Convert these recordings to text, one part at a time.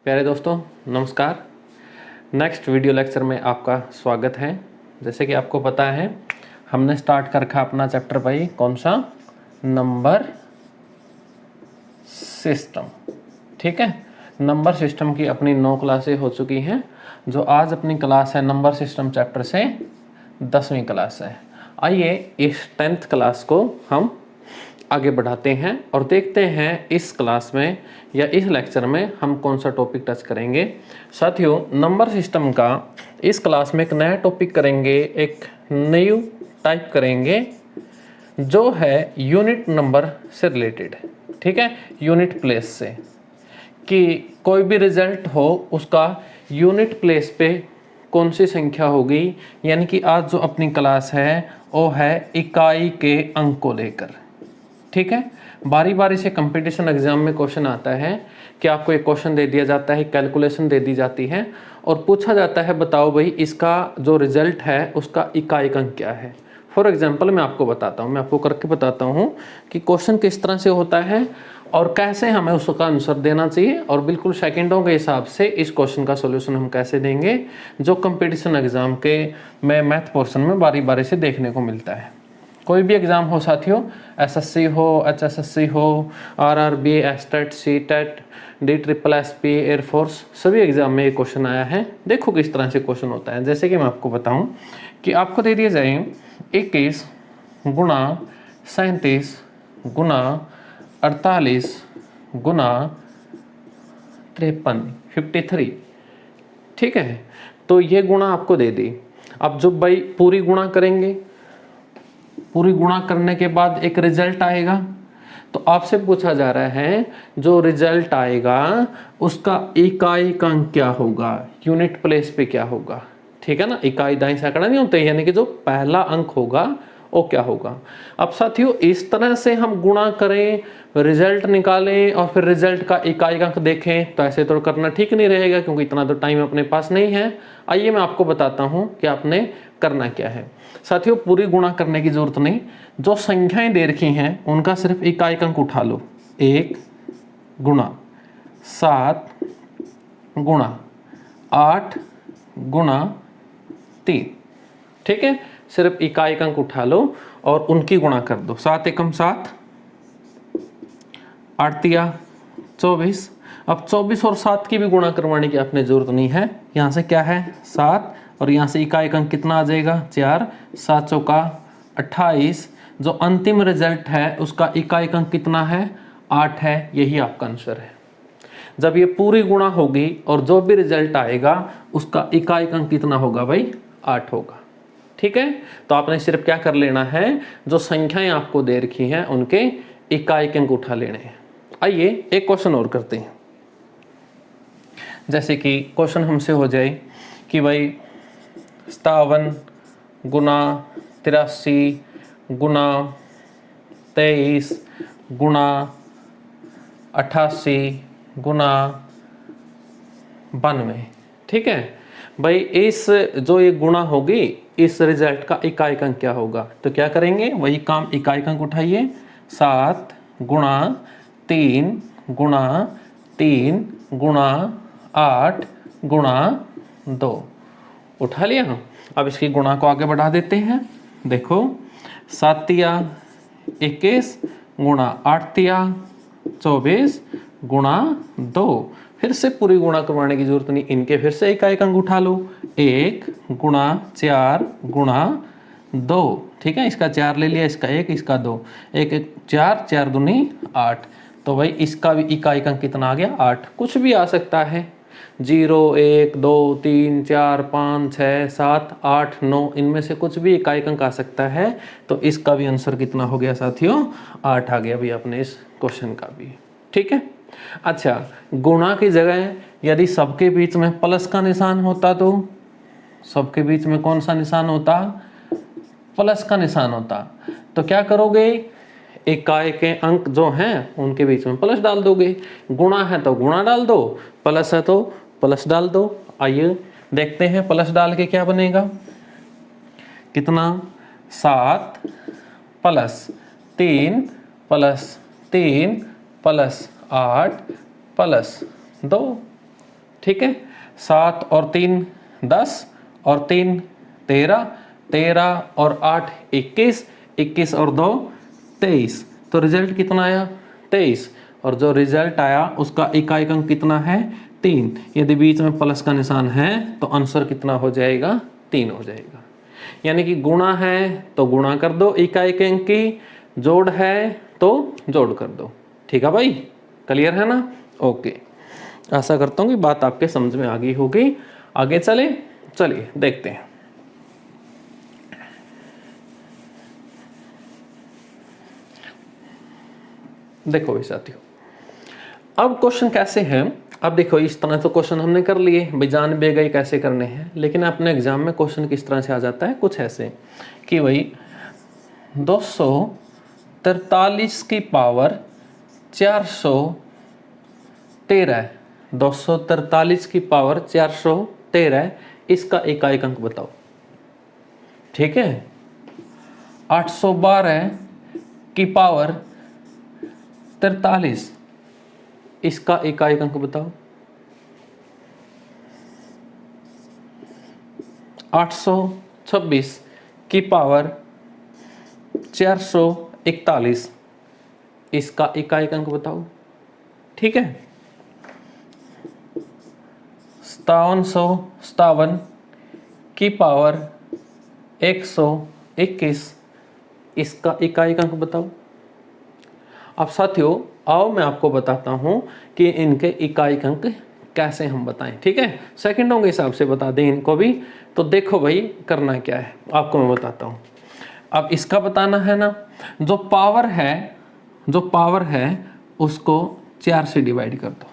प्यारे दोस्तों नमस्कार। नेक्स्ट वीडियो लेक्चर में आपका स्वागत है। जैसे कि आपको पता है हमने स्टार्ट कर रखा अपना चैप्टर भाई कौन सा, नंबर सिस्टम। ठीक है, नंबर सिस्टम की अपनी 9 क्लासें हो चुकी हैं। जो आज अपनी क्लास है नंबर सिस्टम चैप्टर से 10वीं क्लास है। आइए इस 10th क्लास को हम आगे बढ़ाते हैं और देखते हैं इस क्लास में या इस लेक्चर में हम कौन सा टॉपिक टच करेंगे। साथियों, नंबर सिस्टम का इस क्लास में एक नया टॉपिक करेंगे, एक न्यू टाइप करेंगे जो है यूनिट नंबर से रिलेटेड। ठीक है, यूनिट प्लेस से, कि कोई भी रिजल्ट हो उसका यूनिट प्लेस पे कौन सी संख्या होगी। यानी कि आज जो अपनी क्लास है वो है इकाई के अंक को लेकर। ठीक है, बारी बारी से कंपटीशन एग्जाम में क्वेश्चन आता है कि आपको एक क्वेश्चन दे दिया जाता है, कैलकुलेशन दे दी जाती है और पूछा जाता है बताओ भाई इसका जो रिजल्ट है उसका इकाई अंक क्या है। फॉर एग्जांपल मैं आपको बताता हूँ, मैं आपको करके बताता हूँ कि क्वेश्चन किस तरह से होता है और कैसे हमें उसका आंसर देना चाहिए और बिल्कुल सेकंडों के हिसाब से इस क्वेश्चन का सॉल्यूशन हम कैसे देंगे, जो कंपटीशन एग्जाम के में मैथ पोर्शन में बारी बारी से देखने को मिलता है। कोई भी एग्ज़ाम हो साथियों, एसएससी हो, एचएसएससी हो, RRB, estate, CTET, DSSP, air force, सभी एग्ज़ाम में ये क्वेश्चन आया है। देखो किस तरह से क्वेश्चन होता है। जैसे कि मैं आपको बताऊं कि आपको दे दिए जाए 21 गुणा 37 गुणा 48 गुणा 53 53। ठीक है, तो ये गुणा आपको दे दी। अब जब भाई पूरी गुणा करेंगे, पूरी गुणा करने के बाद एक रिजल्ट आएगा, तो आपसे पूछा जा रहा है जो रिजल्ट आएगा उसका इकाई का अंक क्या होगा, यूनिट प्लेस पे क्या होगा। ठीक है ना, इकाई दाई सैकड़ा नहीं होते, यानी कि जो पहला अंक होगा वो क्या होगा। अब साथियों इस तरह से हम गुणा करें, रिजल्ट निकालें और फिर रिजल्ट का इकाई अंक देखें, तो ऐसे तो करना ठीक नहीं रहेगा क्योंकि इतना तो टाइम अपने पास नहीं है। आइए मैं आपको बताता हूं कि आपने करना क्या है। साथियों पूरी गुणा करने की जरूरत नहीं, जो संख्याएं दे रखी हैं उनका सिर्फ इकाई अंक उठा लो। 1 गुणा 7 गुणा 8 गुणा 3। ठीक है, सिर्फ इकाई अंक उठा लो और उनकी गुणा कर दो। 7 एकम 7, 8 तिया 24। अब 24 और 7 की भी गुणा करवाने की आपने जरूरत नहीं है। यहाँ से क्या है 7 और यहाँ से इकाई अंक कितना आ जाएगा 4, 7 चौका 28। जो अंतिम रिजल्ट है उसका इकाई अंक कितना है 8 है। यही आपका आंसर है। जब ये पूरी गुणा होगी और जो भी रिजल्ट आएगा उसका इकाई अंक कितना होगा भाई 8 होगा। ठीक है, तो आपने सिर्फ क्या कर लेना है, जो संख्याएं आपको दे रखी हैं उनके इकाई अंक उठा लेने हैं। आइए एक क्वेश्चन और करते हैं। जैसे कि क्वेश्चन हमसे हो जाए कि भाई 57 गुणा 83 गुणा 23 गुणा 88 गुणा 92। ठीक है भाई, इस जो ये गुणा होगी इस रिजल्ट का इकाई अंक क्या होगा। तो क्या करेंगे, वही काम, इकाई अंक उठाइए। 7 गुणा 3 गुणा 3 गुणा 8 गुणा 2 उठा लिया। अब इसकी गुणा को आगे बढ़ा देते हैं। देखो 7 तिया 21 गुणा 8 तिया 24 गुणा 2। फिर से पूरी गुणा करवाने की जरूरत नहीं, इनके फिर से इकाई अंक उठा लो। 1 गुणा 4 गुणा 2। ठीक है, इसका 4 ले लिया, इसका 1, इसका 2, 1 1 4, 4 दूनी 8। तो भाई इसका भी इकाई अंक कितना आ गया 8। कुछ भी आ सकता है, 0 1 2 3 4 5 6 7 8 9, इनमें से कुछ भी इकाई अंक आ सकता है। तो इसका भी आंसर कितना हो गया साथियों 8 आ गया भाई अपने इस क्वेश्चन का भी। ठीक है, अच्छा गुणा की जगह यदि सबके बीच में प्लस का निशान होता तो सबके बीच में कौन सा निशान होता, प्लस का निशान होता। तो क्या करोगे, इकाई के अंक जो हैं उनके बीच में प्लस डाल दोगे। गुणा है तो गुणा डाल दो, प्लस है तो प्लस डाल दो। आइए देखते हैं प्लस डाल के क्या बनेगा, कितना 7 प्लस 3 प्लस 3 प्लस 8 प्लस 2। ठीक है। 7 और 3 10 और 3 13, 13 और 8 21, 21 और 2 23। तो रिजल्ट कितना आया 23, और जो रिजल्ट आया उसका इकाई अंक कितना है 3। यदि बीच में प्लस का निशान है तो आंसर कितना हो जाएगा 3 हो जाएगा। यानी कि गुणा है तो गुणा कर दो इकाई अंक की, जोड़ है तो जोड़ कर दो। ठीक है भाई, क्लियर है ना? ओके, आशा करता हूँ कि बात आपके समझ में आ गई होगी। आगे चलिए देखते हैं। देखो भाई साथियों, अब क्वेश्चन कैसे हैं। अब देखो इस तरह तो क्वेश्चन हमने कर लिए भाई, जान भी गई कैसे करने हैं, लेकिन अपने एग्जाम में क्वेश्चन किस तरह से आ जाता है कुछ ऐसे कि भाई 243 की पावर 413, 243 की पावर 413, इसका इकाई अंक बताओ। ठीक है। 812 की पावर 43, इसका इकाई अंक बताओ। 826 की पावर 441, इसका इकाई अंक बताओ। ठीक है। 5757 की पावर 121, इसका इकाई अंक बताओ। अब साथियों आओ मैं आपको बताता हूं कि इनके इकाई अंक कैसे हम बताएं। ठीक है, सेकंडों के हिसाब से बता दें इनको भी। तो देखो भाई करना क्या है आपको मैं बताता हूं। अब इसका बताना है ना, जो पावर है उसको 4 से डिवाइड कर दो।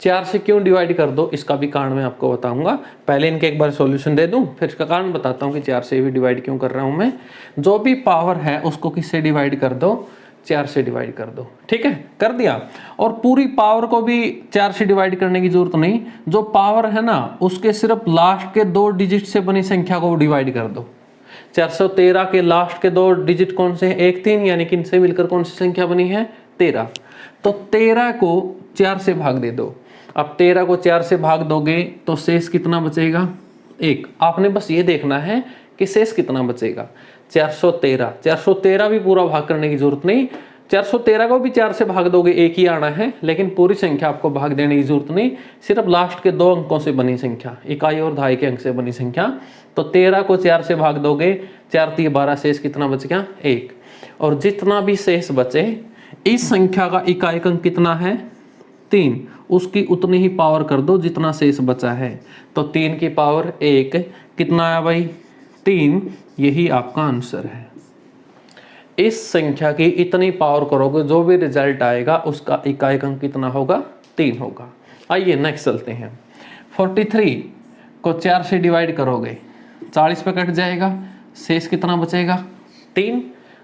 4 से क्यों डिवाइड कर दो इसका भी कारण मैं आपको बताऊंगा। पहले इनके एक बार सॉल्यूशन दे दूं, फिर इसका कारण बताता हूं कि 4 से भी डिवाइड क्यों कर रहा हूं मैं। जो भी पावर है उसको किससे डिवाइड कर दो, 4 से डिवाइड कर दो। ठीक है, कर दिया। और पूरी पावर को भी 4 से डिवाइड करने की जरूरत नहीं, जो पावर है ना उसके सिर्फ लास्ट के 2 डिजिट से बनी संख्या को डिवाइड कर दो। 413 के लास्ट के 2 डिजिट कौन से हैं, 1 3, यानी कि इनसे मिलकर कौन सी संख्या बनी है 13। तो 13 को 4 से भाग दे दो। अब 13 को 4 से भाग दोगे तो शेष कितना बचेगा 1। आपने बस ये देखना है कि शेष कितना बचेगा 413। 413 भी पूरा भाग करने की जरूरत नहीं, 413 को भी 4 से भाग दोगे 1 ही आना है, लेकिन पूरी संख्या आपको भाग देने की जरूरत नहीं, सिर्फ लास्ट के 2 अंकों से बनी संख्या, इकाई और दहाई के अंक से बनी संख्या। तो 13 को 4 से भाग दोगे, 4 3 12, शेष कितना बच गया 1। और जितना भी शेष बचे इस संख्या का इकाई अंक कितना है 3, उसकी उतनी ही पावर कर दो जितना शेष बचा है। तो 3 की पावर 1 कितना आया भाई 3, यही आपका आंसर है। इस संख्या की इतनी पावर करोगे जो भी रिजल्ट आएगा उसका इकाई अंक कितना होगा 3 होगा। आइए नेक्स्ट चलते हैं। 43 को 4 से डिवाइड करोगे 40 पे कट जाएगा, शेष कितना बचेगा 3,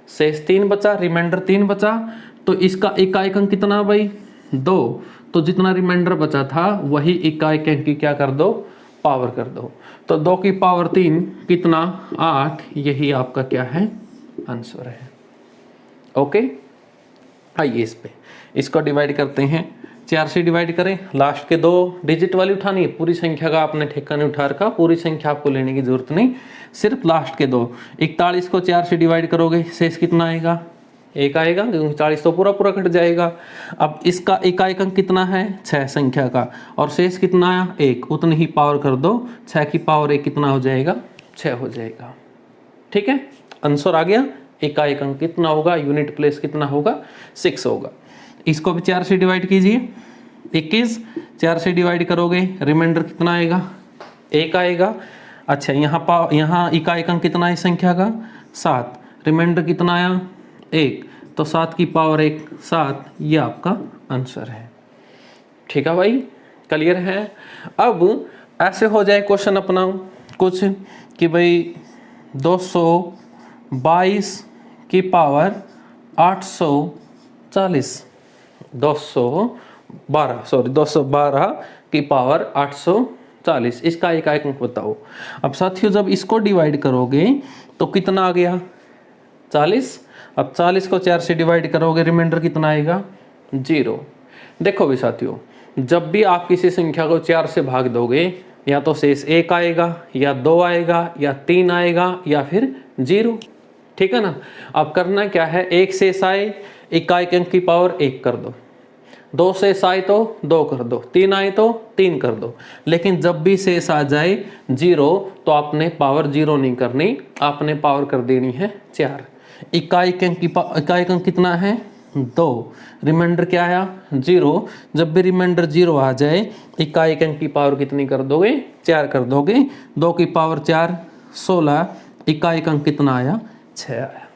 शेष 3 बचा, रिमाइंडर 3 बचा। तो इसका इकाई अंक कितना भाई 2, तो जितना रिमाइंडर बचा था वही इकाई अंक की क्या कर दो पावर कर दो। तो 2 की पावर 3 कितना 8, यही आपका क्या है आंसर है। ओके, आइए इस पे इसको डिवाइड करते हैं। 4 से डिवाइड करें, लास्ट के 2 डिजिट वाली उठानी है, पूरी संख्या का आपने ठेका नहीं उठा रखा, पूरी संख्या आपको लेने की जरूरत नहीं, सिर्फ लास्ट के 2। 41 को 4 से डिवाइड करोगे शेष कितना आएगा 1 आएगा, क्योंकि 40 तो पूरा पूरा कट जाएगा। अब इसका इकाई अंक कितना है 6 संख्या का, और शेष कितना आया 1, उतनी ही पावर कर दो, 6 की पावर 1 कितना हो जाएगा 6 हो जाएगा। ठीक है, आंसर आ गया। इकाई अंक कितना होगा, यूनिट प्लेस कितना होगा 6 होगा। इसको भी 4 से डिवाइड कीजिए, 21 4 से डिवाइड करोगे रिमाइंडर कितना आएगा 1 आएगा। अच्छा, यहाँ इकाई अंक कितना है संख्या का 7, रिमाइंडर कितना आया 1, तो 7 की पावर 1 7, ये आपका आंसर है। ठीक है भाई, क्लियर है। अब ऐसे हो जाए क्वेश्चन अपना कुछ कि भाई 222 की पावर 840, 212 की पावर 840, इसका इकाई अंक बताओ। अब साथियों जब इसको डिवाइड करोगे तो कितना आ गया 40। अब 40 को 4 से डिवाइड करोगे रिमाइंडर कितना आएगा 0। देखो भी साथियों, जब भी आप किसी संख्या को 4 से भाग दोगे या तो शेष 1 आएगा या 2 आएगा या 3 आएगा या फिर 0, ठीक है ना। अब करना क्या है, 1 शेष आए, इकाई अंक की पावर 1 कर दो, 2 शेष आए तो 2 कर दो, 3 आए तो 3 कर दो। लेकिन जब भी शेष आ जाए 0 तो आपने पावर 0 नहीं करनी, आपने पावर कर देनी है 4। इकाई अंक कितना है 2, रिमाइंडर क्या आया 0। जब भी रिमाइंडर 0 आ जाए इकाई अंक की पावर कितनी कर दोगे 4 कर दोगे। 2 की पावर 4 16, इकाई अंक कितना आया 6 आया।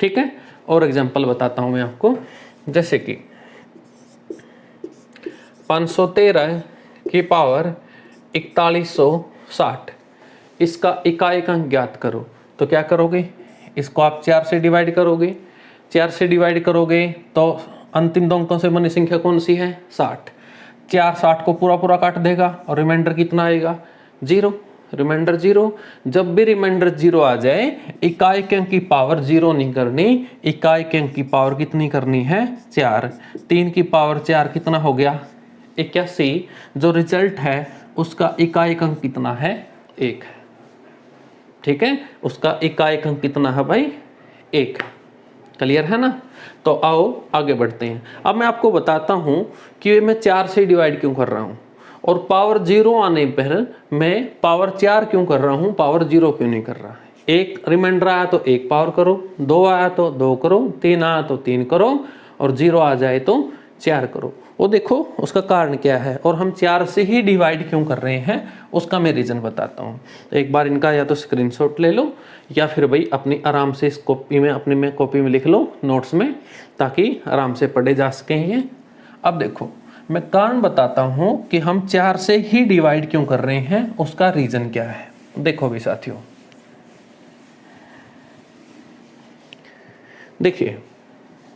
ठीक है, और एग्जांपल बताता हूं मैं आपको, जैसे कि 513 की पावर 4160, इसका इकाई अंक ज्ञात करो। तो क्या करोगे, इसको आप 4 से डिवाइड करोगे, 4 से डिवाइड करोगे तो अंतिम दो अंकों से बनी संख्या कौन सी है 60। 4 60 को पूरा पूरा काट देगा और रिमाइंडर कितना आएगा 0, रिमाइंडर 0। जब भी रिमाइंडर 0 आ जाए इकाई अंक की पावर 0 नहीं करनी, इकाई अंक की पावर कितनी करनी है 4। 3 की पावर 4 कितना हो गया 81। जो रिजल्ट है उसका इकाई अंक कितना है 1 है। ठीक है, उसका इकाई अंक कितना है भाई 1। क्लियर है ना। तो आओ आगे बढ़ते हैं। अब मैं आपको बताता हूं कि मैं 4 से डिवाइड क्यों कर रहा हूं और पावर 0 आने पर मैं पावर 4 क्यों कर रहा हूं, पावर 0 क्यों नहीं कर रहा। 1 रिमाइंडर आया तो 1 पावर करो, 2 आया तो 2 करो, 3 आया तो 3 करो और 0 आ जाए तो 4 करो। वो देखो उसका कारण क्या है और हम 4 से ही डिवाइड क्यों कर रहे हैं उसका मैं रीज़न बताता हूँ। एक बार इनका या तो स्क्रीनशॉट ले लो या फिर भाई अपनी आराम से इस कॉपी में अपने में कॉपी में लिख लो नोट्स में, ताकि आराम से पढ़े जा सकें ये। अब देखो मैं कारण बताता हूँ कि हम 4 से ही डिवाइड क्यों कर रहे हैं, उसका रीज़न क्या है। देखो भी साथियों, देखिए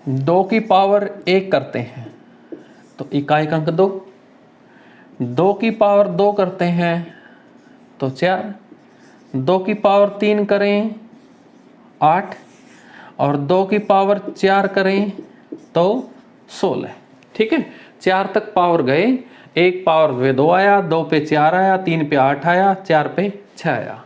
2 की पावर 1 करते हैं तो इकाई अंक 2, 2 की पावर 2 करते हैं तो 4, 2 की पावर 3 करें 8 और 2 की पावर 4 करें तो 16। ठीक है, 4 तक पावर गए, 1 पावर पे 2 आया, 2 पे 4 आया, 3 पे 8 आया, 4 पे 6 आया।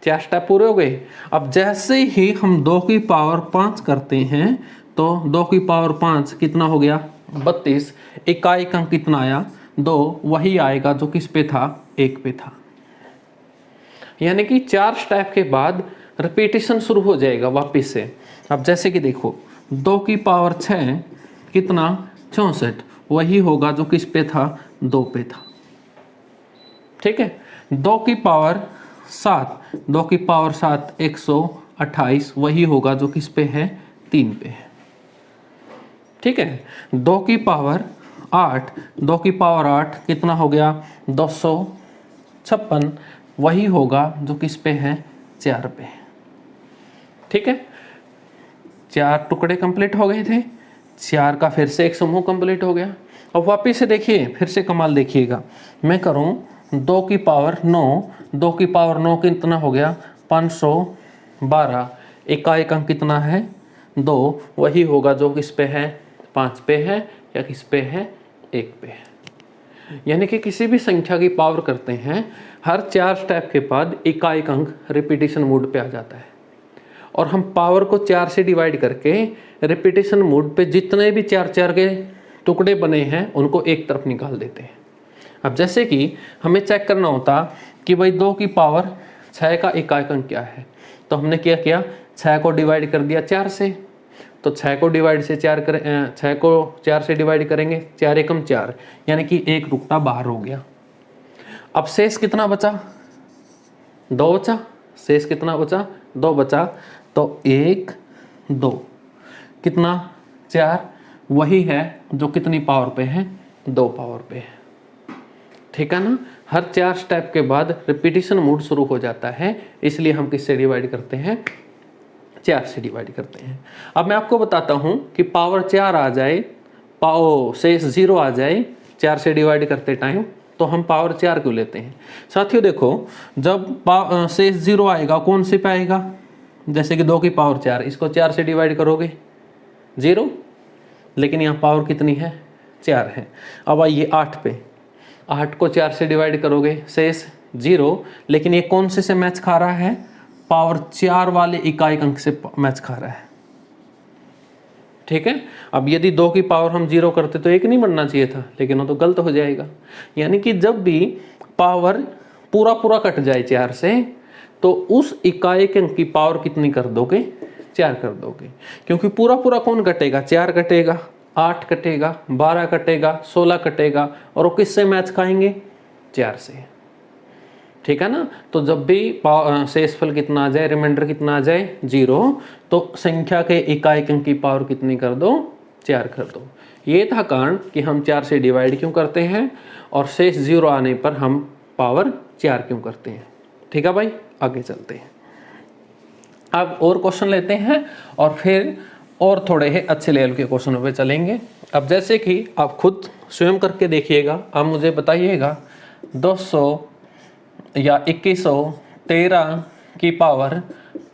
4 स्टेप पूरे हो गए। अब जैसे ही हम 2 की पावर 5 करते हैं तो 2 की पावर 5 कितना हो गया 32, इकाई अंक कितना आया 2, वही आएगा जो किस पे था 1 पे था। यानी कि 4 स्टेप के बाद रिपीटेशन शुरू हो जाएगा वापस से। अब जैसे कि देखो 2 की पावर 6 कितना 64, वही होगा जो किस पे था 2 पे था। ठीक है, 2 की पावर 7, 2 की पावर 7 128, वही होगा जो किस पे है 3 पे है। ठीक है, 2 की पावर 8, 2 की पावर 8 कितना हो गया 256, वही होगा जो किस पे है 4 पे। ठीक है, 4 टुकड़े कंप्लीट हो गए थे, 4 का फिर से एक समूह कंप्लीट हो गया। अब वापिस से देखिए, फिर से कमाल देखिएगा, मैं करूं 2 की पावर 9, 2 की पावर 9 कितना हो गया 512, इकाई अंक कितना है 2, वही होगा जो किस पे है 5 पे है या किस पे है 1 पे है। यानी कि किसी भी संख्या की पावर करते हैं हर 4 स्टेप के बाद इकाई अंक रिपीटेशन मोड पे आ जाता है और हम पावर को 4 से डिवाइड करके रिपीटेशन मोड पे जितने भी 4-4 के टुकड़े बने हैं उनको एक तरफ निकाल देते हैं। अब जैसे कि हमें चेक करना होता कि भाई 2 की पावर 6 का इकाई अंक क्या है, तो हमने क्या किया 6 को डिवाइड कर दिया 4 से, तो 6 को डिवाइड से 4 करें, 6 को 4 से डिवाइड करेंगे 4 एकम 4, यानी कि एक रुकता बाहर हो गया। अब शेष कितना बचा 2 बचा, शेष कितना बचा 2 बचा, तो 1 2 कितना 4, वही है जो कितनी पावर पे है 2 पावर पे है। ठीक है ना, हर 4 स्टेप के बाद रिपीटेशन मोड शुरू हो जाता है, इसलिए हम किससे डिवाइड करते हैं 4 से डिवाइड करते हैं। अब मैं आपको बताता हूं कि पावर 4 आ जाए, शेष 0 आ जाए 4 से डिवाइड करते टाइम, तो हम पावर 4 क्यों लेते हैं। साथियों देखो, जब शेष 0 आएगा कौन से पे आएगा, जैसे कि 2 की पावर 4, इसको 4 से डिवाइड करोगे 0, लेकिन यहाँ पावर कितनी है 4 है। अब आइए 8 पे, 8 को 4 से डिवाइड करोगे शेष 0, लेकिन ये कौन से मैच खा रहा है? पावर 4 वाले इकाई अंक से मैच खा रहा है। ठीक है, अब यदि 2 की पावर हम 0 करते तो 1 नहीं बनना चाहिए था, लेकिन वो तो गलत हो जाएगा। यानी कि जब भी पावर पूरा पूरा कट जाए 4 से, तो उस इकाई के अंक की पावर कितनी कर दोगे? 4 कर दोगे, क्योंकि पूरा पूरा कौन कटेगा? 4 कटेगा, 8 कटेगा, 12 कटेगा, 16 कटेगा, और वो किससे मैच खाएंगे? 4 से। ठीक है ना? तो जब भी शेषफल कितना आ जाए, रिमाइंडर कितना आ जाए? 0, तो संख्या के इकाई अंक की पावर कितनी कर दो? 4 कर दो। ये था कारण कि हम 4 से डिवाइड क्यों करते हैं, और शेष 0 आने पर हम पावर 4 क्यों करते हैं। ठीक है भाई, आगे चलते हैं। अब और क्वेश्चन लेते हैं और फिर और थोड़े ही अच्छे लेवल के क्वेश्चनों पे चलेंगे। अब जैसे कि आप खुद स्वयं करके देखिएगा, आप मुझे बताइएगा 200 या 2113 की पावर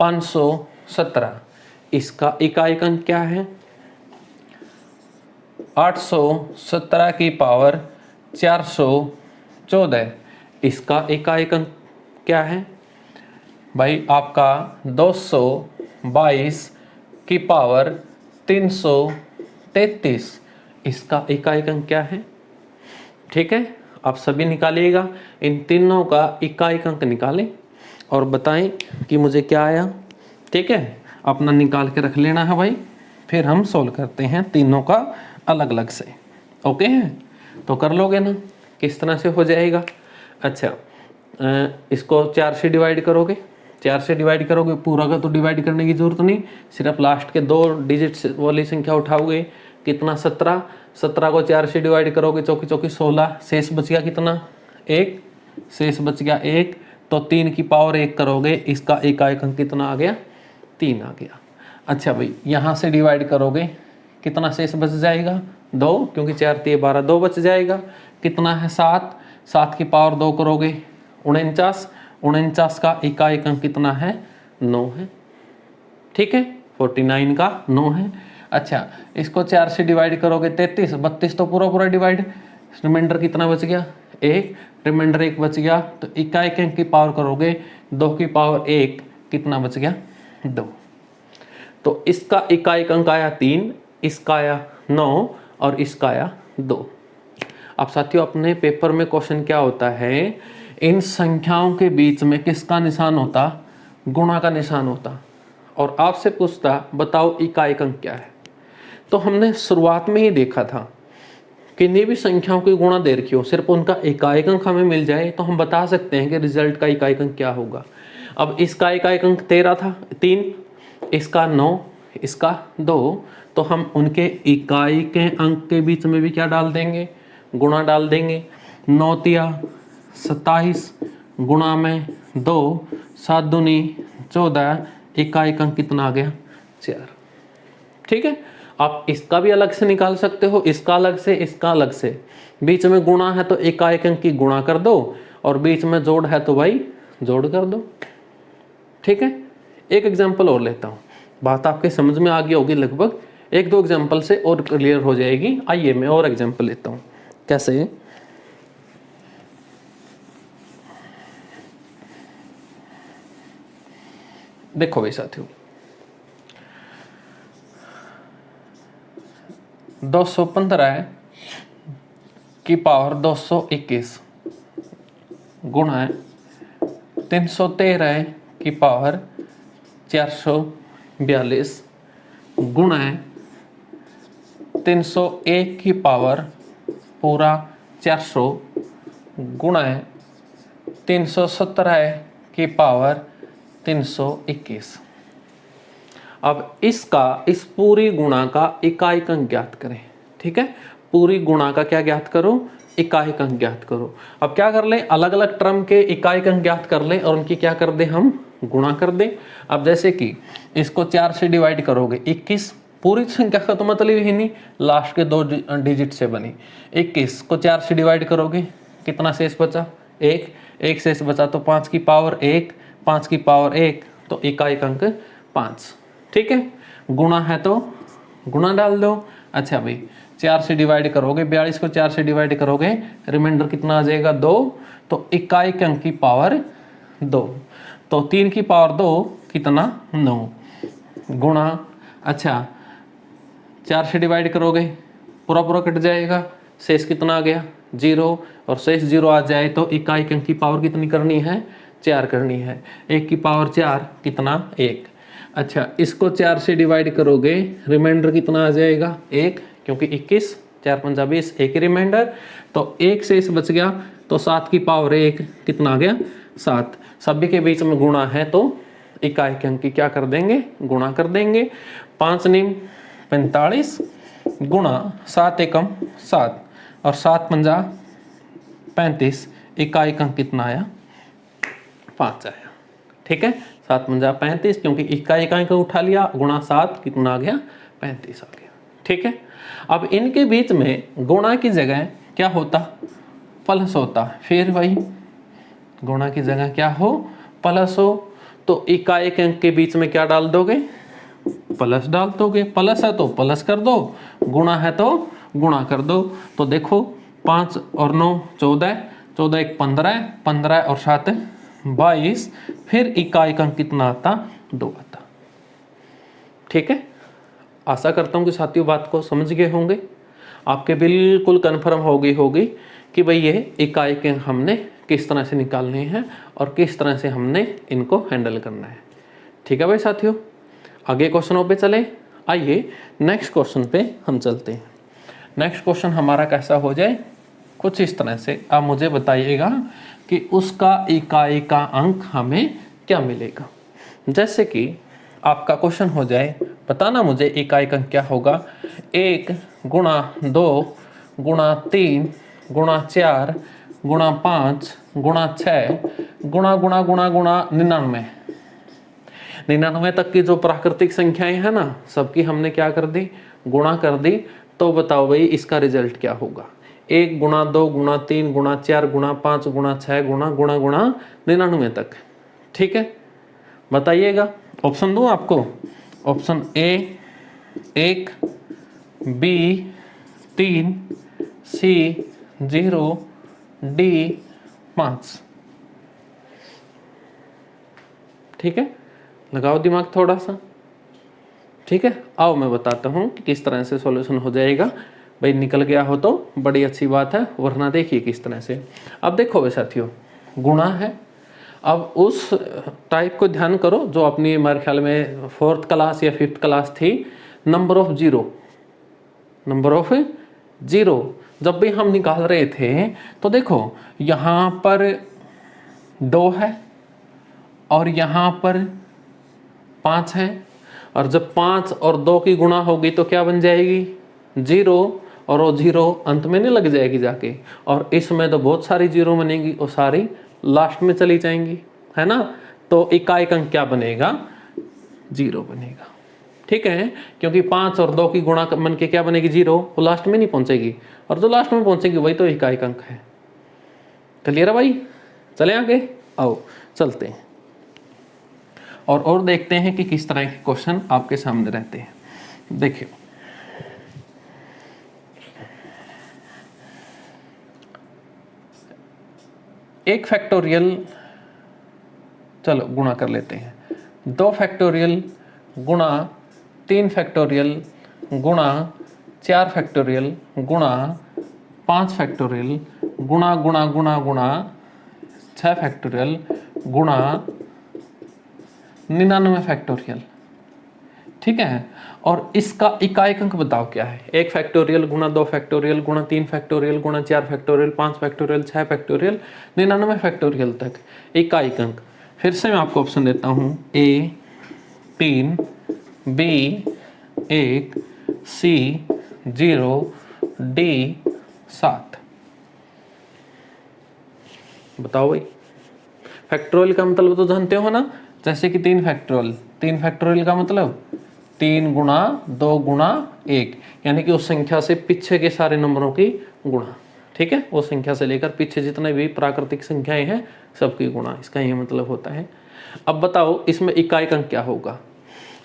517, इसका इकाई अंक क्या है? 817 की पावर 414, इसका इकाई अंक क्या है? भाई आपका 222 की पावर 333, इसका इकाई अंक क्या है? ठीक है, आप सभी निकालिएगा, इन तीनों का इकाई अंक निकालें और बताएं कि मुझे क्या आया। ठीक है, अपना निकाल के रख लेना है भाई, फिर हम सोल्व करते हैं तीनों का अलग अलग से। ओके है, तो कर लोगे ना? किस तरह से हो जाएगा? अच्छा, इसको 4 से डिवाइड करोगे, 4 से डिवाइड करोगे, पूरा का तो डिवाइड करने की जरूरत नहीं, सिर्फ लास्ट के 2 डिजिट वाली संख्या उठाओगे। कितना? 17, 17 को 4 से डिवाइड करोगे, चौकी चौकी 16, शेष बच गया कितना? 1, शेष बच गया 1, तो 3 की पावर 1 करोगे, इसका इकाई अंक कितना आ गया? 3 आ गया। अच्छा भाई, यहाँ से डिवाइड करोगे, कितना शेष बच जाएगा? 2, क्योंकि 4 3 12, 2 बच जाएगा। कितना है? 7, 7 की पावर 2 करोगे, 49, 49 का इकाई अंक कितना है? 9 है। ठीक है, 49 का 9 है। अच्छा, इसको 4 से डिवाइड करोगे, 33, 32 तो पूरा पूरा डिवाइड, रिमाइंडर कितना बच गया? 1, रिमाइंडर 1 बच गया, तो इकाई अंक की पावर करोगे 2 की पावर 1, कितना बच गया? 2। तो इसका इकाई अंक आया 3, इसका आया 9 और इसका आया 2। अब साथियों, अपने पेपर में क्वेश्चन क्या होता है, इन संख्याओं के बीच में किसका निशान होता? गुणा का निशान होता, और आपसे पूछता बताओ इकाई अंक क्या है। तो हमने शुरुआत में ही देखा था, किन्हीं भी संख्याओं की गुणा दे रखी हो, सिर्फ उनका इकाई अंक हमें मिल जाए तो हम बता सकते हैं कि रिजल्ट का इकाई अंक क्या होगा। अब इसका इकाई अंक 13 था, 3, इसका 9, इसका 2, तो हम उनके इकाई के अंक के बीच में भी क्या डाल देंगे? गुणा डाल देंगे। 9 तिया 27 गुणा में 2, 7 दूनी 14, इकाई अंक कितना आ गया? 4। ठीक है, आप इसका भी अलग से निकाल सकते हो, इसका अलग से, इसका अलग से। बीच में गुणा है तो इकाई अंक की गुणा कर दो, और बीच में जोड़ है तो भाई जोड़ कर दो। ठीक है, एक एग्जांपल और लेता हूँ, बात आपके समझ में आ गई होगी लगभग, 1-2 एग्जांपल से और क्लियर हो जाएगी। आइए मैं और एग्जांपल लेता हूँ। कैसे? देखो भाई साथियों, 215 की पावर 221 गुणा 313 की पावर 442 गुणा 301 की पावर पूरा 400 गुणा 317 की पावर 321। अब इसका, इस पूरी गुणा का इकाई अंक ज्ञात करें। ठीक है, पूरी गुणा का क्या ज्ञात करो? इकाई अंक ज्ञात करो। अब क्या कर ले, अलग अलग टर्म के इकाई अंक ज्ञात कर ले और उनकी क्या कर दे, हम गुणा कर दे। अब जैसे कि इसको 4 से डिवाइड करोगे, 21, पूरी संख्या का तो मतलब ही नहीं, लास्ट के 2 डिजिट से बनी। 21 को 4 से डिवाइड करोगे, कितना शेष बचा? 1, 1 शेष बचा, तो 5 की पावर 1, 5 की पावर 1, तो इकाई अंक 5। ठीक है, गुणा है तो गुणा डाल दो। अच्छा भाई, 4 से डिवाइड करोगे, 42 को 4 से डिवाइड करोगे, रिमाइंडर कितना आ जाएगा 2। तो इकाई अंक की पावर 2, तो 3 की पावर 2 कितना 9 गुणा, अच्छा 4 से डिवाइड करोगे पूरा पूरा कट जाएगा, शेष कितना आ गया 0, और शेष 0 आ जाए तो इकाई अंक की पावर कितनी करनी है 4 करनी है। 1 की पावर 4 कितना 1। अच्छा इसको 4 से डिवाइड करोगे, रिमाइंडर कितना आ जाएगा 1, क्योंकि 21 4 पंजा 20, 1 ही रिमाइंडर, तो 1 शेष बच गया, तो 7 की पावर 1 कितना आ गया 7। सभी के बीच में गुणा है तो इकाई अंक की क्या कर देंगे गुणा कर देंगे। 5 निम 45 गुणा 7 एकम 7 और 7 पंजा 35, इकाई अंक कितना आया 5 आया। ठीक है 7 पंजा 35, क्योंकि इकाई अंक उठा लिया, गुणा 7 कितना आ गया 35 आ गया। ठीक है अब इनके बीच में गुणा की जगह क्या होता प्लस होता, फिर वही गुणा की जगह क्या हो प्लस हो, तो इकाई अंक के बीच में क्या डाल दोगे प्लस डाल दोगे, प्लस है तो प्लस कर दो, गुणा है तो गुणा कर दो। तो देखो 5 और 9 14, 14 1 15, 15 और 7 22, फिर इकाई अंक कितना आता 2 आता। ठीक है आशा करता हूँ कि साथियों बात को समझ गए होंगे, आपके बिल्कुल कन्फर्म हो गई होगी कि भाई ये इकाई अंक हमने किस तरह से निकालने हैं और किस तरह से हमने इनको हैंडल करना है। ठीक है भाई साथियों, आगे क्वेश्चनों पे चले। आइए नेक्स्ट क्वेश्चन पे हम चलते हैं। नेक्स्ट क्वेश्चन हमारा कैसा हो जाए कुछ इस तरह से, आप मुझे बताइएगा कि उसका इकाई का अंक हमें क्या मिलेगा। जैसे कि आपका क्वेश्चन हो जाए, बताना मुझे इकाई का अंक क्या होगा। 1 गुणा 2 गुणा 3 गुणा 4 गुणा 5 गुणा 6 गुणा गुणा गुणा गुणा 99। 99 तक की जो प्राकृतिक संख्याएं हैं ना, सबकी हमने क्या कर दी गुणा कर दी। तो बताओ भाई इसका रिजल्ट क्या होगा। 1 गुणा 2 गुणा 3 गुणा 4 गुणा 5 गुणा 6 गुणा गुणा गुणा 99 तक। ठीक है बताइएगा, ऑप्शन दूं आपको। Option A 1, B 3, C 0, D 5। ठीक है लगाओ दिमाग थोड़ा सा। ठीक है आओ मैं बताता हूँ कि किस तरह से सॉल्यूशन हो जाएगा। भाई निकल गया हो तो बड़ी अच्छी बात है, वरना देखिए किस तरह से। अब देखो भाई साथियों गुणा है, अब उस टाइप को ध्यान करो जो अपनी हमारे ख्याल में 4th क्लास या 5th क्लास थी, नंबर ऑफ जीरो। जब भी हम निकाल रहे थे तो देखो यहाँ पर 2 है और यहाँ पर 5 है, और जब 5 और 2 की गुणा होगी तो क्या बन जाएगी 0, और वो 0 अंत में नहीं लग जाएगी जाके, और इसमें तो बहुत सारी 0 बनेगी, वो सारी लास्ट में चली जाएंगी, है ना। तो इकाई अंक क्या बनेगा 0 बनेगा। ठीक है क्योंकि 5 और 2 की गुणा बन के क्या बनेगी 0, वो लास्ट में नहीं पहुंचेगी, और जो लास्ट में पहुंचेगी वही तो इकाई अंक है। क्लियर है भाई, चले आगे आओ चलते हैं और देखते हैं कि किस तरह के क्वेश्चन आपके सामने रहते हैं। देखिए एक फैक्टोरियल, चलो गुणा कर लेते हैं, 2 फैक्टोरियल गुणा 3 फैक्टोरियल गुणा 4 फैक्टोरियल गुणा 5 फैक्टोरियल गुणा गुणा गुणा गुणा 6 फैक्टोरियल गुणा 99 फैक्टोरियल। ठीक है और इसका इकाई अंक बताओ क्या है। 1 फैक्टोरियल गुणा 2 फैक्टोरियल गुणा 3 फैक्टोरियल गुणा 4 फैक्टोरियल 5 फैक्टोरियल 6 फैक्टोरियल 99 फैक्टोरियल तक इकाई अंक। फिर से मैं आपको ऑप्शन देता हूँ, A 3, B 1, C 0, D 7। बताओ भाई फैक्टोरियल का मतलब तो जानते हो ना, जैसे कि 3 फैक्टोरियल का मतलब 3 गुणा 2 गुणा 1, यानी कि उस संख्या से पीछे के सारे नंबरों की गुणा। ठीक है उस संख्या से लेकर पीछे जितने भी प्राकृतिक संख्याएं हैं सबकी गुणा, इसका ये मतलब होता है। अब बताओ इसमें इकाई अंक क्या होगा।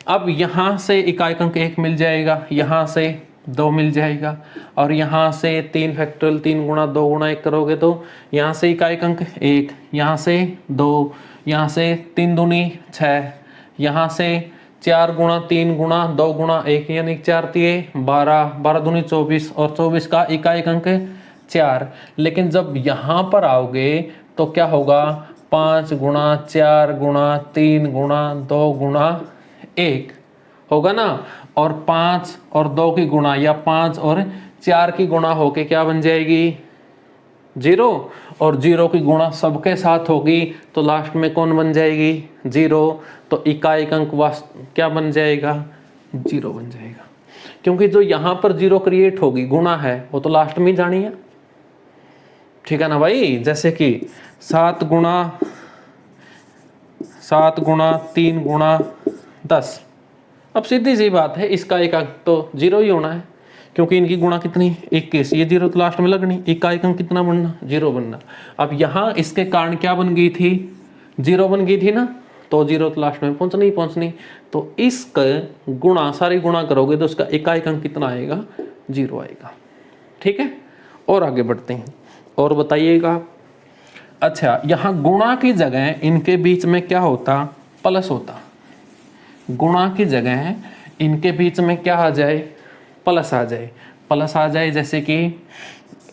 अब यहाँ से इकाई अंक 1 मिल जाएगा, यहाँ से 2 मिल जाएगा। और यहाँ से 3 फैक्टोरियल 3 गुणा 2 गुणा 1 करोगे तो यहाँ से इकाइक अंक 1, यहाँ से 2, यहाँ से 3 दूनी 6, यहाँ से 4 गुणा 3 गुणा 2 गुणा 1 यानी 4 तिये 12, 12 दूनी 24 और 24 का इकाइक अंक 4। लेकिन जब यहाँ पर आओगे तो क्या होगा, 5 गुणा 4 गुणा 3 गुणा 2 गुणा 1 होगा ना। और 5 और 2 की गुणा या 5 और 4 की गुणा होके क्या बन जाएगी, 0। और 0 की गुणा सबके साथ होगी तो लास्ट में कौन बन जाएगी, 0। तो इकाइक अंक क्या बन जाएगा, 0 बन जाएगा। क्योंकि जो यहाँ पर 0 क्रिएट होगी गुणा है वो तो लास्ट में जानी है, ठीक है ना भाई। जैसे कि 7 गुणा 3 गुणा 10, अब सीधी सी बात है इसका एक अंक तो 0 ही होना है, क्योंकि इनकी गुणा कितनी 21, ये 0 तो लास्ट में लगनी, इकाइक अंक कितना बनना, 0 बनना। अब यहाँ इसके कारण क्या बन गई थी, 0 बन गई थी ना, तो 0 तो लास्ट में पहुंचनी ही पहुंचनी। तो इसका गुणा सारी गुणा करोगे तो उसका इकाइक अंक कितना आएगा, 0 आएगा, ठीक है। और आगे बढ़ते हैं और बताइएगा। अच्छा, यहाँ गुणा की जगह इनके बीच में क्या होता, प्लस होता। गुणा की जगह इनके बीच में क्या आ जाए, प्लस आ जाए। प्लस आ जाए जैसे कि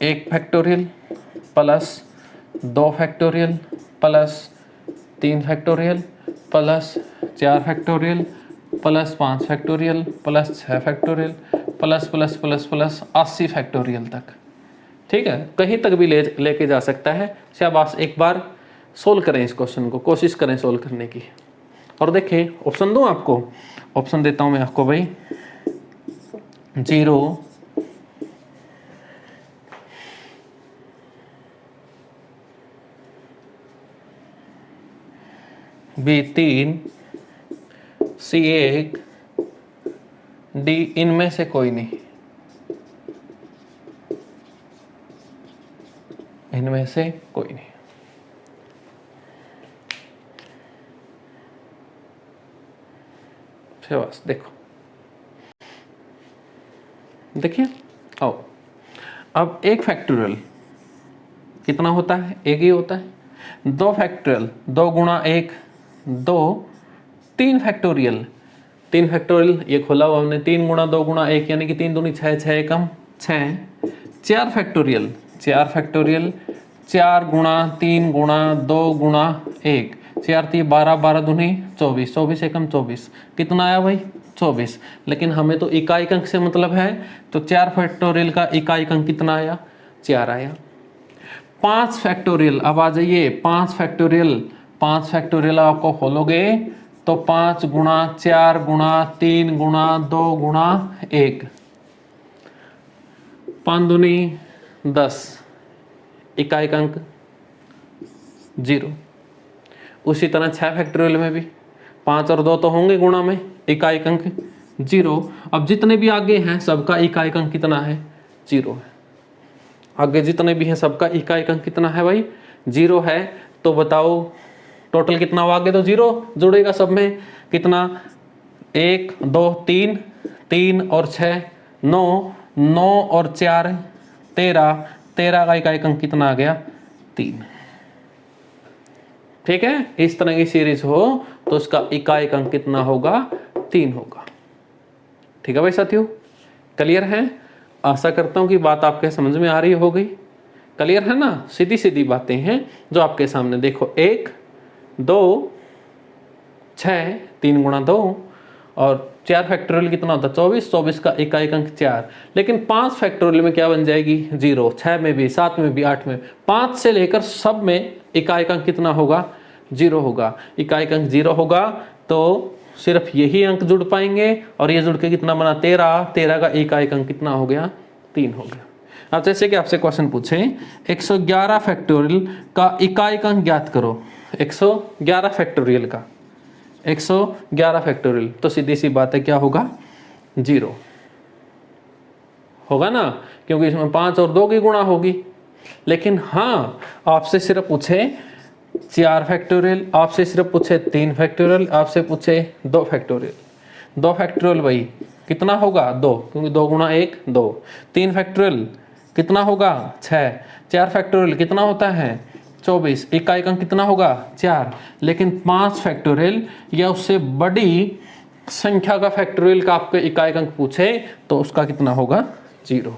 1 factorial plus 2 factorial plus 3 factorial plus 4 factorial plus 5 factorial plus 6 factorial plus plus plus plus 80 factorial तक, ठीक है। कहीं तक भी लेके जा सकता है। शाबाश, एक बार सोल्व करें इस क्वेश्चन को, कोशिश करें सोल्व करने की। और देखिए ऑप्शन दूं आपको, ऑप्शन देता हूं मैं आपको भाई, 0 B3 C1 D, इनमें से कोई नहीं, इनमें से कोई नहीं। बस देखो, देखिए आओ, अब 1 फैक्टोरियल कितना होता है, 1 ही होता है। 2 फैक्टोरियल 2 गुणा 1 2, 3 फैक्टोरियल 3 फैक्टोरियल ये खोला हुआ हमने, 3 गुणा 2 गुणा 1 यानी कि 3 दूनी 6, 6 एकम 6। 4 फैक्टोरियल 4 फैक्टोरियल 4 गुणा 3 गुणा 2 गुणा 1, 4 3 12, 12 दूनी 24, 24 एकम 24, कितना आया भाई, 24। लेकिन हमें तो इकाइक अंक से मतलब है, तो 4 फैक्टोरियल का इकाइक अंक कितना आया, 4 आया। 5 फैक्टोरियल, अब आ जाइए 5 फैक्टोरियल, 5 फैक्टोरियल आपको खोलोगे तो 5 गुणा 4 गुणा 3 गुणा 2 गुणा 1, 5 दूनी 10, इकाइक अंक 0। उसी तरह 6 फैक्टोरियल में भी 5 और 2 तो होंगे गुणा में, इकाइक अंक 0। अब जितने भी आगे हैं सबका इकाइक अंक कितना है, 0 है। आगे जितने भी हैं सबका इकाइक अंक कितना है भाई, 0 है। तो बताओ टोटल कितना हो, आगे तो 0 जुड़ेगा सब में, कितना 1 2 3, 3 और 6 9, 9 और 4 13, 13 का इकाइक अंक कितना आ गया, 3, ठीक है। इस तरह की सीरीज हो तो उसका इकाइक अंक कितना होगा, 3 होगा, ठीक है भाई साथियों। क्लियर है, आशा करता हूं कि बात आपके समझ में आ रही होगी। क्लियर है ना, सीधी सीधी बातें हैं जो आपके सामने। देखो 1 2 6 3 गुणा 2 और 4 फैक्टोरियल कितना होता है, 24, 24 का इकाइक अंक 4। लेकिन 5 फैक्टोरियल में क्या बन जाएगी, 0। 6 में भी, 7 में भी, 8 में, 5 से लेकर सब में इकाइक अंक कितना होगा, 0 होगा। इकाइक अंक 0 होगा तो सिर्फ यही अंक जुड़ पाएंगे और ये जुड़ के कितना बना, 13। 13 का इकाइक अंक कितना हो गया, 3 हो गया। अब जैसे कि आपसे क्वेश्चन पूछे 111 फैक्टोरियल का इकाइक अंक ज्ञात करो, 111 फैक्टोरियल का 111 फैक्टोरियल, तो सीधी सी बात है क्या होगा, 0 होगा ना, क्योंकि इसमें 5 और 2 की गुणा होगी। लेकिन हाँ, आपसे सिर्फ पूछे 4 फैक्टोरियल, आपसे सिर्फ पूछे 3 फैक्टोरियल, आपसे पूछे 2 फैक्टोरियल, 2 फैक्टोरियल भाई कितना होगा 2, क्योंकि 2 गुणा 1 2। 3 फैक्टोरियल कितना होगा 6। 4 फैक्टोरियल कितना होता है 24। इकाई अंक कितना होगा 4। लेकिन 5 फैक्टोरियल या उससे बड़ी संख्या का फैक्टोरियल का आपके इकाई अंक पूछे तो उसका कितना होगा 0,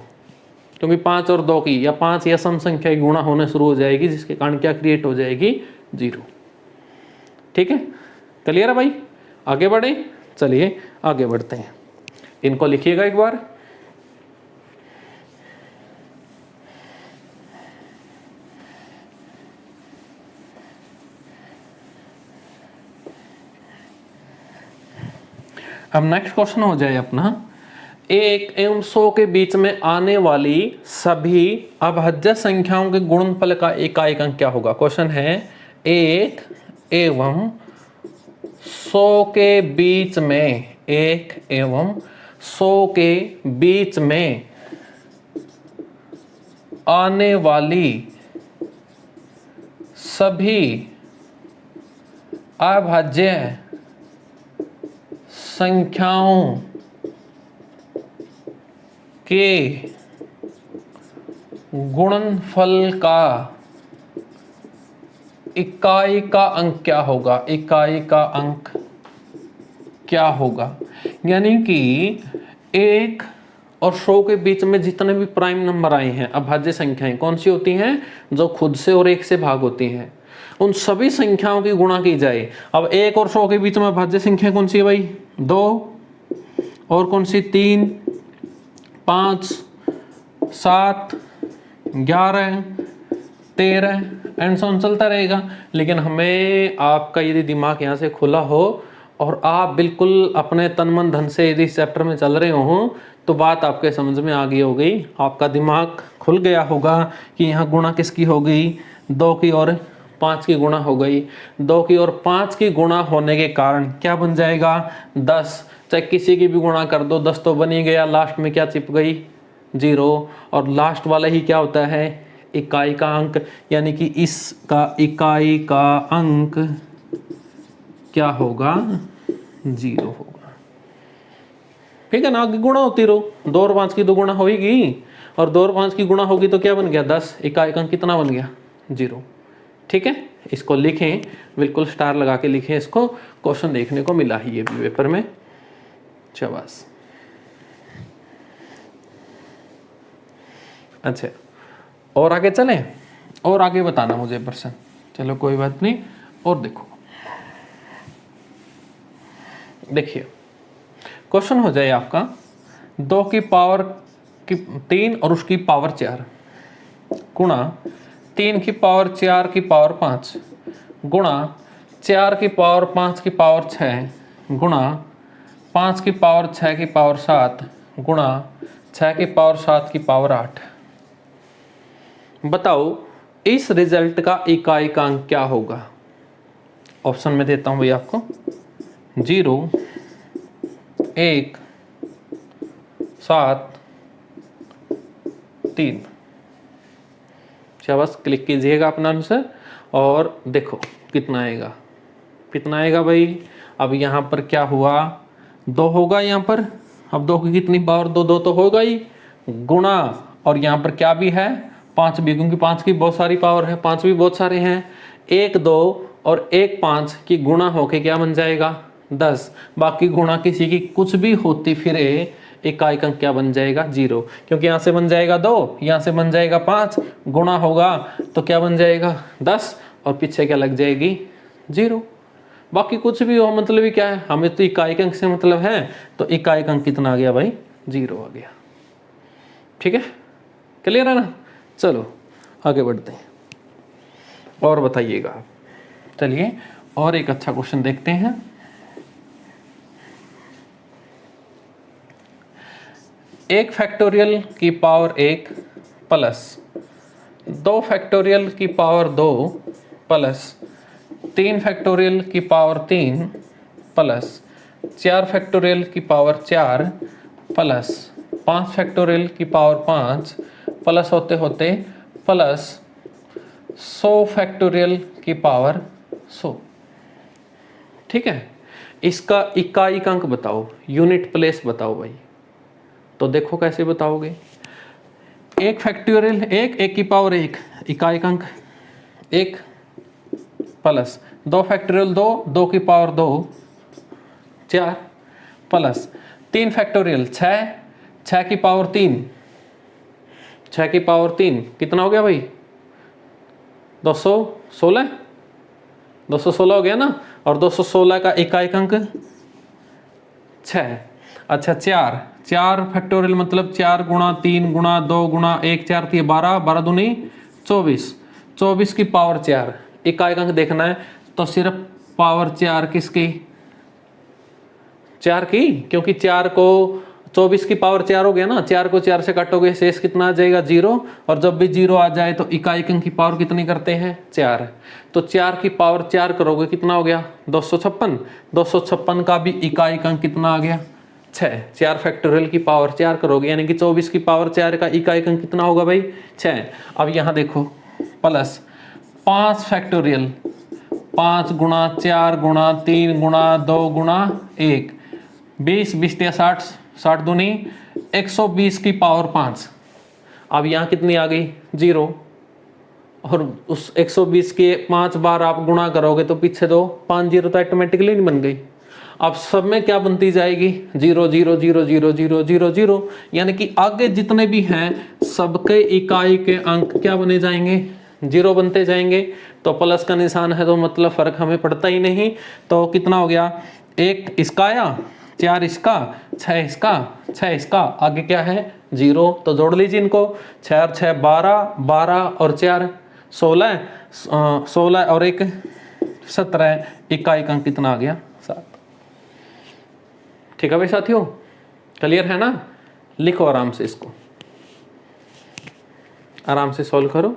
क्योंकि 5 और 2 की या 5 या सम संख्या की गुणा होने शुरू हो जाएगी, जिसके कारण क्या क्रिएट हो जाएगी 0। ठीक है, क्लियर है भाई? आगे बढ़े, चलिए आगे बढ़ते हैं। इनको लिखिएगा एक बार। अब नेक्स्ट क्वेश्चन हो जाए अपना 1 एवं 100 के बीच में आने वाली सभी अभाज्य संख्याओं के गुणनफल का इकाई अंक क्या होगा। क्वेश्चन है 1 एवं 100 के बीच में, 1 एवं 100 के बीच में आने वाली सभी अभाज्य संख्याओं के गुणनफल का इकाई का अंक क्या होगा। इकाई का अंक क्या होगा, यानी कि 1 और 100 के बीच में जितने भी प्राइम नंबर आए हैं, अभाज्य संख्याएं कौन सी होती हैं, जो खुद से और 1 से भाग होती हैं, उन सभी संख्याओं की गुणा की जाए। अब 1 और 100 के बीच में अभाज्य संख्या कौन सी है भाई 2, और कौन सी 3 5 7 11 13 एंड सो ऑन चलता रहेगा। लेकिन हमें आपका यदि दिमाग यहाँ से खुला हो और आप बिल्कुल अपने तन मन धन से यदि इस चैप्टर में चल रहे हो तो बात आपके समझ में आ गई हो गई, आपका दिमाग खुल गया होगा कि यहाँ गुणा किसकी हो गई 2 की और 5 की गुणा हो गई। 2 की और 5 की गुणा होने के कारण क्या बन जाएगा 10। चाहे किसी की भी गुणा कर दो 10 तो बन ही गया, लास्ट में क्या चिप गई 0। और लास्ट वाला ही क्या होता है इकाई का अंक, यानी कि इसका इकाई का अंक क्या होगा 0 होगा। ठीक है ना, आगे गुणा होती रहो, 2 और 5 की 2 गुणा होगी और 2 और 5 की गुणा होगी तो क्या बन गया 10, इकाई का अंक कितना बन गया 0। ठीक है, इसको लिखें, बिल्कुल स्टार लगा के लिखें इसको, क्वेश्चन देखने को मिला ही ये भी पेपर में। शाबाश। अच्छा, और आगे चलें, और आगे बताना मुझे प्रश्न। चलो कोई बात नहीं, और देखो, देखिए क्वेश्चन हो जाए आपका 2 की पावर की 3 और उसकी पावर 4 गुणा 3 की पावर 4 की पावर 5 गुणा 4 की पावर 5 की पावर 6 गुणा 5 की पावर 6 की पावर 7 गुणा 6 की पावर 7 की पावर 8। बताओ इस रिजल्ट का इकाई का अंक क्या होगा। ऑप्शन में देता हूं भाई आपको 0 1 7 3। शाबाश, क्लिक कीजिएगा अपना आंसर और देखो कितना आएगा, कितना आएगा भाई। अब यहाँ पर क्या हुआ 2 होगा यहाँ पर, अब 2 की कितनी पावर 2 2 तो होगा ही, गुणा और यहाँ पर क्या भी है 5 भी, क्योंकि 5 की बहुत सारी पावर है, 5 भी बहुत सारे हैं। 1 2 और 1 5 की गुणा होके क्या बन जाएगा 10। बाकी गुणा किसी की कुछ भी होती फिरे इकाई अंक क्या बन जाएगा 0, क्योंकि यहाँ से बन जाएगा 2, यहाँ से बन जाएगा 5, गुणा होगा तो क्या बन जाएगा 10 और पीछे क्या लग जाएगी 0। बाकी कुछ भी हो मतलब ही क्या है, हमें तो इकाई अंक से मतलब है, तो इकाई अंक कितना आ गया भाई 0 आ गया। ठीक है, क्लियर है ना। चलो आगे बढ़ते हैं और बताइएगा आप। चलिए और एक अच्छा क्वेश्चन देखते हैं। एक फैक्टोरियल की पावर 1 प्लस 2 फैक्टोरियल की पावर 2 प्लस 3 फैक्टोरियल की पावर 3 प्लस 4 फैक्टोरियल की पावर 4 प्लस 5 फैक्टोरियल की पावर 5 प्लस होते होते प्लस 100 फैक्टोरियल की पावर 100। ठीक है, इसका इकाई अंक बताओ, यूनिट प्लेस बताओ भाई। तो देखो कैसे बताओगे, एक फैक्टोरियल एक की पावर एक, इकाई अंक एक, प्लस 2 फैक्टोरियल दो की पावर 2 4, प्लस 3 फैक्टोरियल 6 की पावर 3, 6 की पावर 3 कितना हो गया भाई 216, 216 हो गया ना। और 216 का इकाई अंक 6। अच्छा 4 फैक्टोरियल मतलब 4 गुणा 3 गुणा 2 गुणा 1 4 3 12, 12 दूनी 24, 24 की पावर 4 इकाई अंक देखना है। तो सिर्फ पावर 4 किसकी, 4 की, क्योंकि 4 को 24 की पावर 4 हो गया ना, 4 को 4 से काटोगे शेष कितना आ जाएगा 0, और जब भी 0 आ जाए तो इकाई अंक की पावर कितनी करते हैं 4। तो 4 की पावर 4 करोगे कितना हो गया 256, 256 का भी इकाई अंक कितना आ गया 6। 4 फैक्टोरियल की पावर 4 करोगे यानी कि 24 की पावर 4 का इकाई अंक कितना होगा भाई 6। अब यहाँ देखो प्लस 5 फैक्टोरियल 5 गुणा 4 गुणा 3 गुणा 2 गुणा 1, 20 20 या 60, 60 दूनी 120 की पावर 5। अब यहाँ कितनी आ गई 0, और उस 120 के 5 बार आप गुणा करोगे तो पीछे दो 5 0 तो ऑटोमेटिकली नहीं बन गई। अब सब में क्या बनती जाएगी 0 0 0 0 0 0 0, यानी कि आगे जितने भी हैं सबके इकाई के अंक क्या बने जाएंगे 0 बनते जाएंगे। तो प्लस का निशान है तो मतलब फर्क हमें पड़ता ही नहीं। तो कितना हो गया 1 इसका आया, 4 इसका, 6 इसका, 6 इसका, आगे क्या है 0, तो जोड़ लीजिए इनको 6 और 6 12, 12 और 4 16, 16 और 1 17, इकाई अंक कितना आ गया 7। ठीक है भाई साथियों, क्लियर है ना। लिखो आराम से, इसको आराम से सॉल्व करो।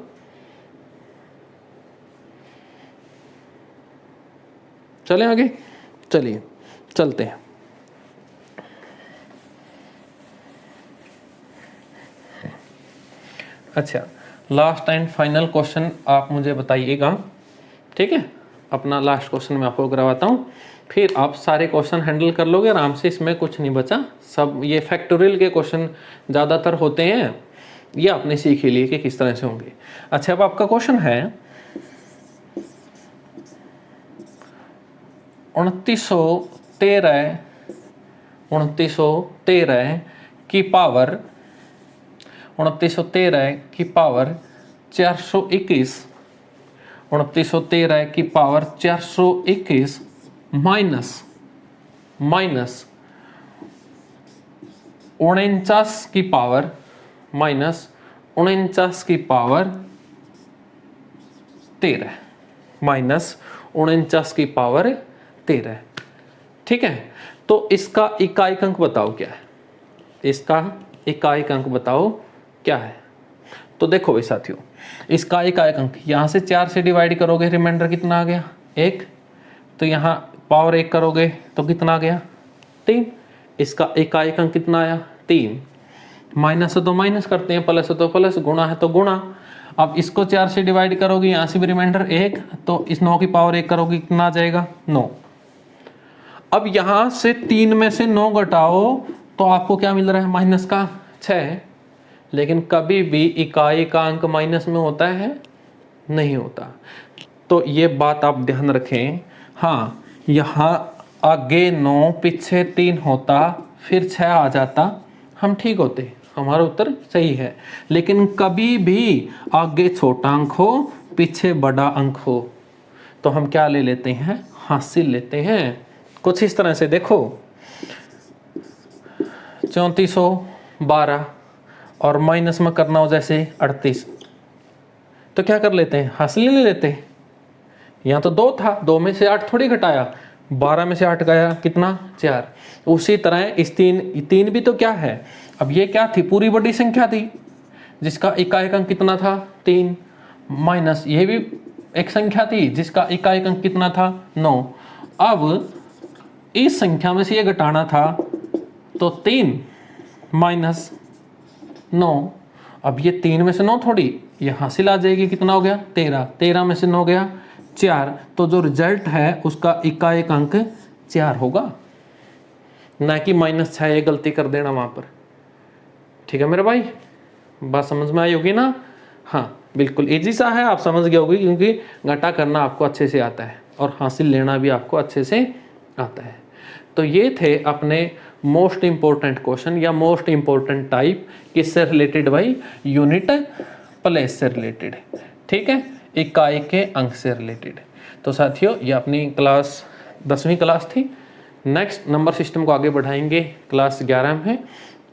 चलें आगे, चलिए चलते हैं। अच्छा लास्ट एंड फाइनल क्वेश्चन आप मुझे बताइएगा, ठीक है। अपना लास्ट क्वेश्चन मैं आपको करवाता हूँ, फिर आप सारे क्वेश्चन हैंडल कर लोगे आराम से, इसमें कुछ नहीं बचा। सब ये फैक्टोरियल के क्वेश्चन ज़्यादातर होते हैं, ये आपने सीख ही लिए कि किस तरह से होंगे। अच्छा अब आपका क्वेश्चन है 2913 की पावर 2913 की पावर 421, 2913 की पावर 421 माइनस 49 की पावर माइनस 49 की पावर 13, माइनस 49 की पावर 13, ठीक है। तो इसका इकाई अंक बताओ क्या है, इसका इकाई अंक बताओ क्या है। तो देखो भाई साथियों, इसका इकाई अंक यहाँ से 4 से डिवाइड करोगे रिमाइंडर कितना आ गया 1, तो यहाँ पावर 1 करोगे तो कितना आ गया 3, इसका इकाई अंक कितना आया 3। माइनस है तो माइनस करते हैं, प्लस है तो प्लस, गुणा है तो गुणा। अब इसको 4 से डिवाइड करोगे, यहाँ से भी रिमाइंडर 1, तो इस 9 की पावर 1 करोगे कितना आ जाएगा 9। अब यहाँ से 3 में से 9 घटाओ तो आपको क्या मिल रहा है माइनस का 6, लेकिन कभी भी इकाई का अंक माइनस में होता है नहीं होता। तो ये बात आप ध्यान रखें। हाँ यहाँ आगे 9 पीछे 3 होता फिर 6 आ जाता, हम ठीक होते, हमारा उत्तर सही है। लेकिन कभी भी आगे छोटा अंक हो पीछे बड़ा अंक हो तो हम क्या ले लेते हैं हासिल लेते हैं। कुछ इस तरह से देखो 3412 और माइनस में करना हो जैसे 38, तो क्या कर लेते हैं हासिल ले लेते। यहाँ तो 2 था, 2 में से 8 थोड़ी घटाया, 12 में से 8 गया कितना 4। उसी तरह इस 3 भी तो क्या है, अब ये क्या थी पूरी बड़ी संख्या थी जिसका इकाई अंक कितना था 3, माइनस ये भी एक संख्या थी जिसका इकाई अंक कितना था 9। अब इस संख्या में से ये घटाना था तो 3 माइनस 9, अब ये 3 में से 9 थोड़ी, ये हासिल आ जाएगी कितना हो गया 13, 13 में से 9 गया 4, तो जो रिजल्ट है उसका इकाई अंक 4 होगा, ना कि -6 ये गलती कर देना वहाँ पर। ठीक है मेरे भाई, बात समझ में आई होगी ना? हाँ बिल्कुल इजी सा है, आप समझ गए होगी, क्योंकि घटा करना आपको अच्छे से आता है और हासिल लेना भी आपको अच्छे से आता है। तो ये थे अपने मोस्ट इम्पोर्टेंट क्वेश्चन या मोस्ट इम्पोर्टेंट टाइप, किससे रिलेटेड भाई? यूनिट प्लेस से रिलेटेड। ठीक है, इकाई के अंक से रिलेटेड। तो साथियों ये अपनी क्लास 10वीं क्लास थी। नेक्स्ट नंबर सिस्टम को आगे बढ़ाएंगे क्लास 11 में।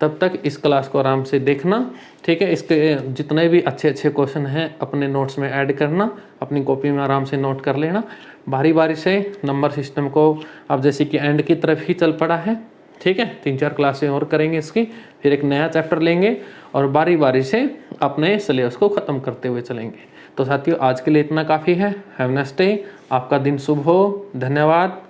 तब तक इस क्लास को आराम से देखना। ठीक है, इसके जितने भी अच्छे अच्छे क्वेश्चन हैं अपने नोट्स में ऐड करना, अपनी कॉपी में आराम से नोट कर लेना। बारी बारी से नंबर सिस्टम को अब जैसे कि एंड की तरफ ही चल पड़ा है। ठीक है, 3-4 क्लासें और करेंगे इसकी, फिर एक नया चैप्टर लेंगे और बारी बारी से अपने सिलेबस को ख़त्म करते हुए चलेंगे। तो साथियों आज के लिए इतना काफ़ी है। हैव अ नाइस डे, आपका दिन शुभ हो। धन्यवाद।